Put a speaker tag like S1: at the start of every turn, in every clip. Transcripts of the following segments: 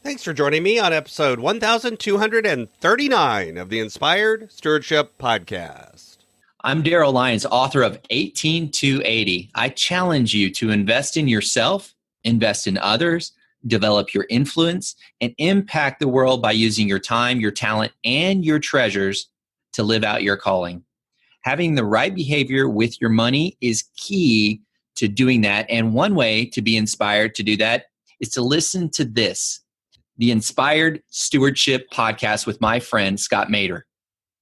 S1: Thanks for joining me on episode 1239 of the Inspired Stewardship Podcast.
S2: I'm Daryl Lyons, author of 18280. I challenge you to invest in yourself, invest in others, develop your influence, and impact the world by using your time, your talent, and your treasures to live out your calling. Having the right behavior with your money is key to doing that. And one way to be inspired to do that is to listen to this, the Inspired Stewardship Podcast with my friend, Scott Mater.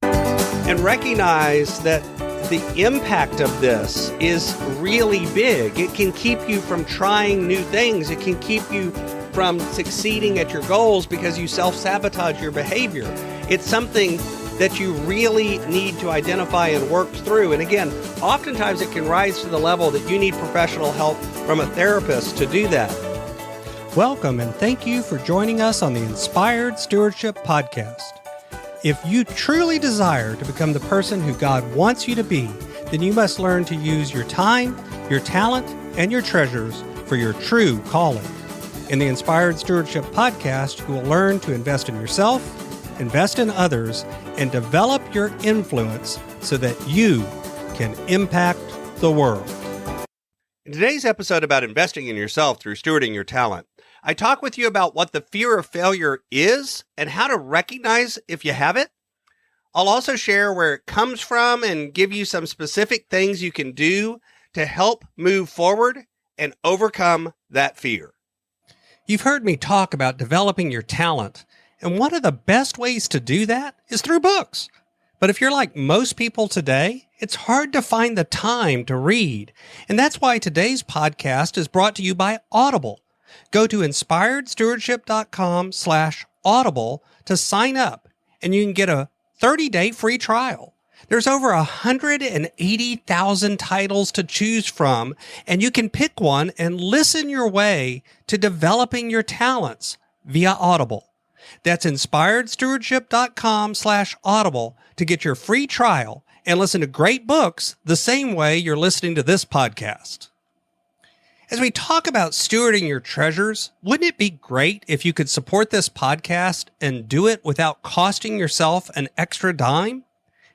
S1: And recognize that the impact of this is really big. It can keep you from trying new things. It can keep you from succeeding at your goals because you self-sabotage your behavior. It's something that you really need to identify and work through. And again, oftentimes it can rise to the level that you need professional help from a therapist to do that.
S3: Welcome and thank you for joining us on the Inspired Stewardship Podcast. If you truly desire to become the person who God wants you to be, then you must learn to use your time, your talent, and your treasures for your true calling. In the Inspired Stewardship Podcast, you will learn to invest in yourself, invest in others, and develop your influence so that you can impact the world.
S1: In today's episode about investing in yourself through stewarding your talent, I talk with you about what the fear of failure is and how to recognize if you have it. I'll also share where it comes from and give you some specific things you can do to help move forward and overcome that fear.
S3: You've heard me talk about developing your talent, and one of the best ways to do that is through books. But if you're like most people today, it's hard to find the time to read. And that's why today's podcast is brought to you by Audible. Go to inspiredstewardship.com/audible to sign up, and you can get a 30-day free trial. There's over 180,000 titles to choose from, and you can pick one and listen your way to developing your talents via Audible. That's inspiredstewardship.com/audible to get your free trial and listen to great books the same way you're listening to this podcast. As we talk about stewarding your treasures, wouldn't it be great if you could support this podcast and do it without costing yourself an extra dime?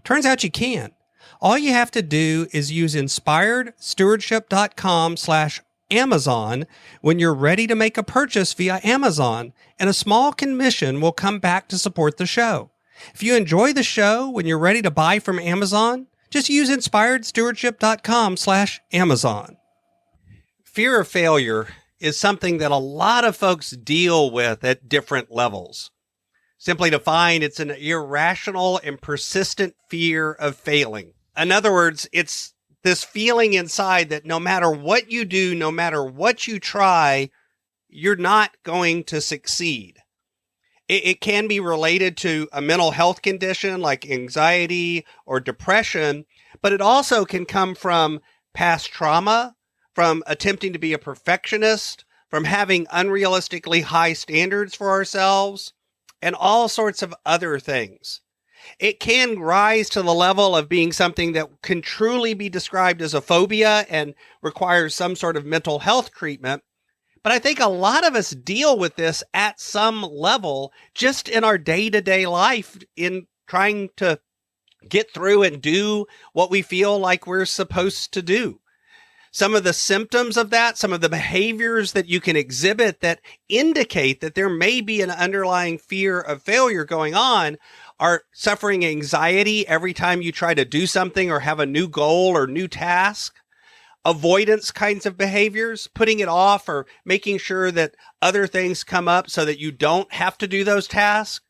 S3: Turns out you can. All you have to do is use inspiredstewardship.com/Amazon when you're ready to make a purchase via Amazon, and a small commission will come back to support the show. If you enjoy the show when you're ready to buy from Amazon, just use inspiredstewardship.com/Amazon.
S1: Fear of failure is something that a lot of folks deal with at different levels. Simply defined, it's an irrational and persistent fear of failing. In other words, it's this feeling inside that no matter what you do, no matter what you try, you're not going to succeed. It can be related to a mental health condition like anxiety or depression, but it also can come from past trauma, from attempting to be a perfectionist, from having unrealistically high standards for ourselves, and all sorts of other things. It can rise to the level of being something that can truly be described as a phobia and requires some sort of mental health treatment. But I think a lot of us deal with this at some level just in our day-to-day life in trying to get through and do what we feel like we're supposed to do. Some of the symptoms of that, some of the behaviors that you can exhibit that indicate that there may be an underlying fear of failure going on are suffering anxiety every time you try to do something or have a new goal or new task, avoidance kinds of behaviors, putting it off or making sure that other things come up so that you don't have to do those tasks,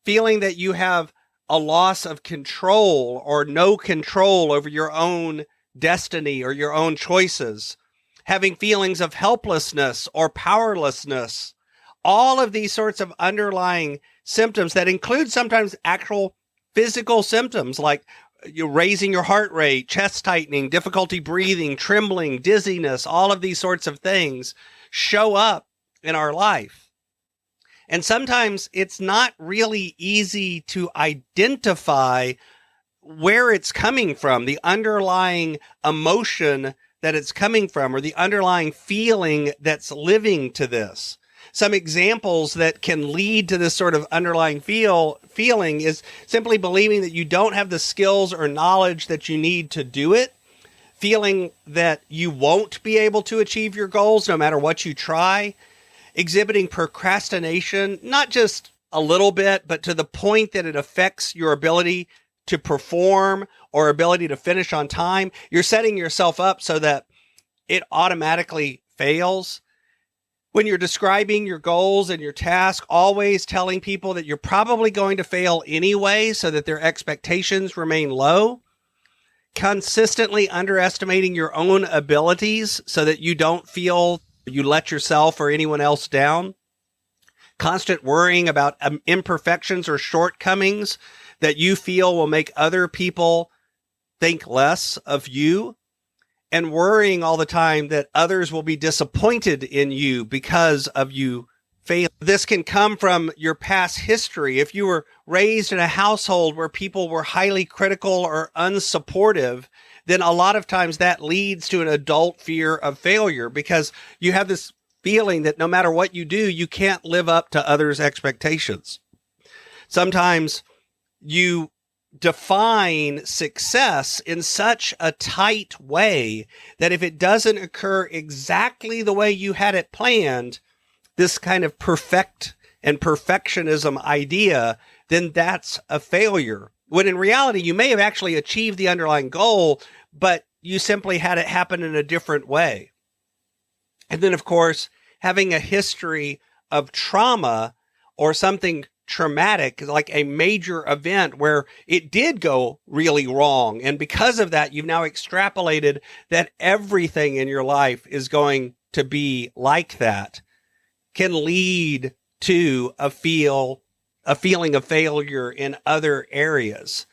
S1: feeling that you have a loss of control or no control over your own destiny or your own choices, having feelings of helplessness or powerlessness, all of these sorts of underlying symptoms that include sometimes actual physical symptoms like you raising your heart rate, chest tightening, difficulty breathing, trembling, dizziness, all of these sorts of things show up in our life. And sometimes it's not really easy to identify where it's coming from, the underlying emotion that it's coming from, or the underlying feeling that's living to this. some examples that can lead to this sort of underlying feeling is simply believing that you don't have the skills or knowledge that you need to do it, feeling that you won't be able to achieve your goals no matter what you try, exhibiting procrastination, not just a little bit, but to the point that it affects your ability to perform or ability to finish on time. You're setting yourself up so that it automatically fails. When you're describing your goals and your task, always telling people that you're probably going to fail anyway so that their expectations remain low. Consistently underestimating your own abilities so that you don't feel you let yourself or anyone else down. Constant worrying about imperfections or shortcomings that you feel will make other people think less of you. And worrying all the time that others will be disappointed in you because of you failing. This can come from your past history. If you were raised in a household where people were highly critical or unsupportive, then a lot of times that leads to an adult fear of failure because you have this feeling that no matter what you do, you can't live up to others' expectations. Sometimes you define success in such a tight way that if it doesn't occur exactly the way you had it planned, this kind of perfectionism idea, then that's a failure. When in reality, you may have actually achieved the underlying goal, but you simply had it happen in a different way. And then, of course, having a history of trauma or something traumatic, like a major event where it did go really wrong. And because of that, you've now extrapolated that everything in your life is going to be like that, can lead to a feeling of failure in other areas.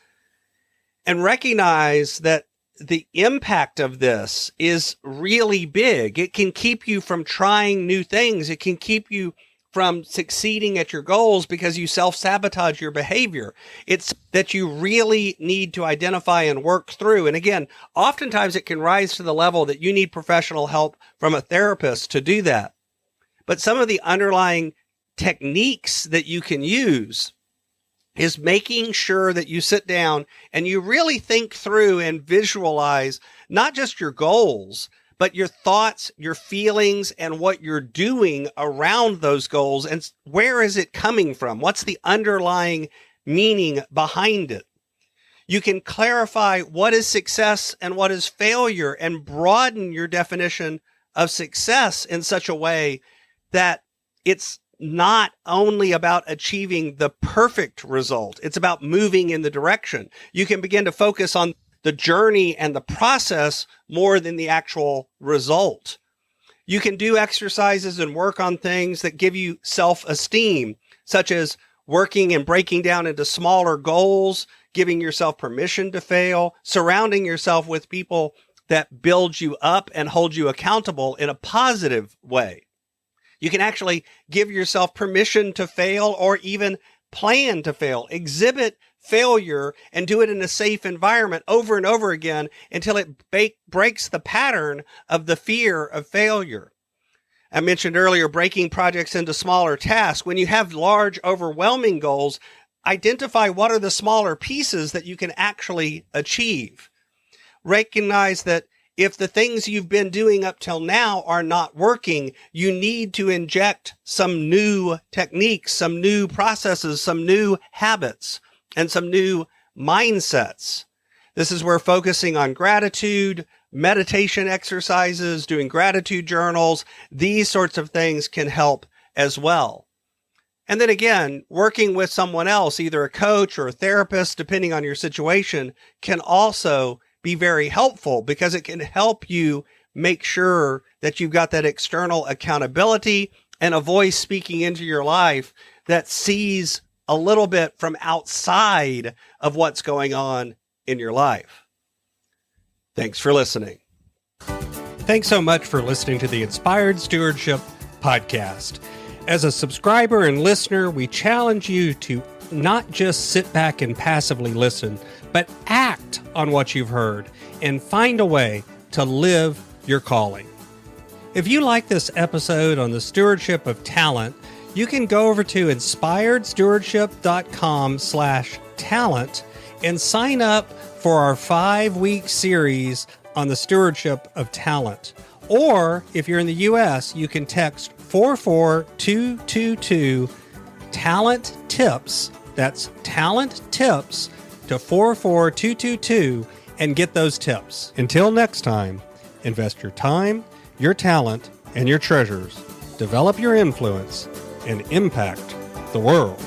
S1: And recognize that the impact of this is really big. It can keep you from trying new things. It can keep you from succeeding at your goals because you self-sabotage your behavior. It's that you really need to identify and work through. And again, oftentimes it can rise to the level that you need professional help from a therapist to do that. But some of the underlying techniques that you can use is making sure that you sit down and you really think through and visualize not just your goals, but your thoughts, your feelings, and what you're doing around those goals. And where is it coming from? What's the underlying meaning behind it? You can clarify what is success and what is failure and broaden your definition of success in such a way that it's not only about achieving the perfect result. It's about moving in the direction. You can begin to focus on the journey and the process more than the actual result. You can do exercises and work on things that give you self-esteem, such as working and breaking down into smaller goals, giving yourself permission to fail, surrounding yourself with people that build you up and hold you accountable in a positive way. You can actually give yourself permission to fail or even plan to fail. Exhibit failure and do it in a safe environment over and over again until it breaks the pattern of the fear of failure. I mentioned earlier breaking projects into smaller tasks. When you have large, overwhelming goals, identify what are the smaller pieces that you can actually achieve. Recognize that if the things you've been doing up till now are not working, you need to inject some new techniques, some new processes, some new habits, and some new mindsets. This is where focusing on gratitude, meditation exercises, doing gratitude journals, these sorts of things can help as well. And then again, working with someone else, either a coach or a therapist, depending on your situation, can also be very helpful because it can help you make sure that you've got that external accountability and a voice speaking into your life that sees a little bit from outside of what's going on in your life. Thanks for listening.
S3: Thanks so much for listening to the Inspired Stewardship podcast. As a subscriber and listener, we challenge you to not just sit back and passively listen, but act on what you've heard and find a way to live your calling. If you like this episode on the stewardship of talent, you can go over to inspiredstewardship.com/talent and sign up for our 5-week series on the stewardship of talent. Or if you're in the U.S., you can text 44222 talent tips. That's talent tips to 44222 and get those tips. Until next time, invest your time, your talent, and your treasures. Develop your influence and impact the world.